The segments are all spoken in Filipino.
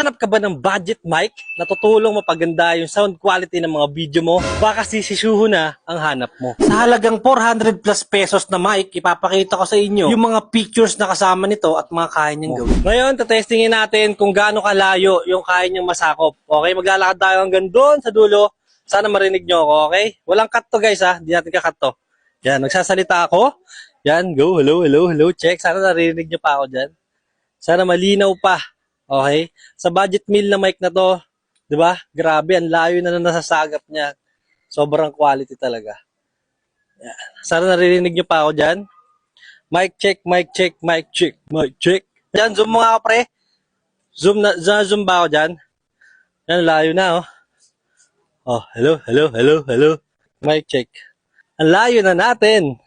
Naghahanap ka ba ng budget mic na tutulong mapaganda yung sound quality ng mga video mo? Baka sisisuho na ang hanap mo. Sa halagang 400 plus pesos na mic, ipapakita ko sa inyo yung mga pictures na kasama nito at mga kaya niyang gawin. Ngayon, tatestingin natin kung gaano kalayo yung kaya niyang masakop. Okay, maglalakad tayo hanggang doon sa dulo. Sana marinig nyo ako, okay? Walang cut to guys ha, hindi natin kakat to. Yan, nagsasalita ako. Yan, go, hello, hello, hello, check. Sana narinig nyo pa ako dyan. Sana malinaw pa. Okay? Sa budget meal na mic na to, 'di ba? Grabe, ang layo na nasasagap niya. Sobrang quality talaga. Yan. Sana naririnig niyo pa ako diyan. Mic check, mic check, mic check, mic check. Diyan, zoom mga pre. Zoom ba ako diyan? Yan, layo na oh. Oh, hello, hello, hello, hello. Mic check. Ang layo na natin.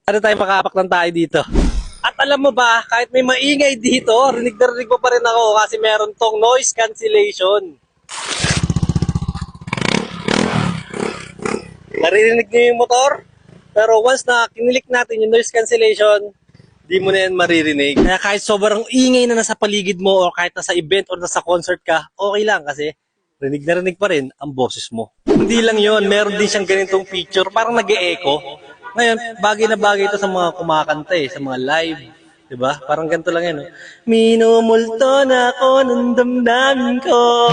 Ano tayo makapak ng tayo dito? At alam mo ba, kahit may maingay dito, rinig na rinig mo pa rin ako kasi meron tong noise cancellation. Naririnig niyo yung motor? Pero once na kinilik natin yung noise cancellation, di mo na yan maririnig. Kaya kahit sobrang ingay na nasa paligid mo o kahit nasa event o nasa concert ka, okay lang kasi rinig na rinig pa rin ang boses mo. Hindi lang yon, meron din siyang ganitong feature, parang nag-e-echo. Ngayon, bagay na bagay ito sa mga kumakanta sa mga live. Diba? Parang ganito lang yan. Minumulto na ako ng damdamin ko.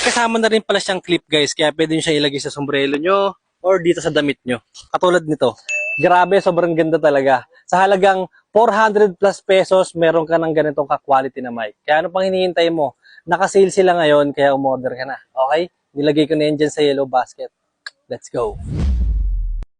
Kasama na rin pala siyang clip guys, kaya pwede nyo siya ilagay sa sombrero nyo or dito sa damit nyo. Katulad nito. Grabe, sobrang ganda talaga. Sa halagang 400 plus pesos, meron ka ng ganitong ka-quality na mic. Kaya ano pang hinihintay mo? Naka-sale sila ngayon, kaya umorder ka na. Okay? Nilagay ko na yan dyan sa yellow basket. Let's go.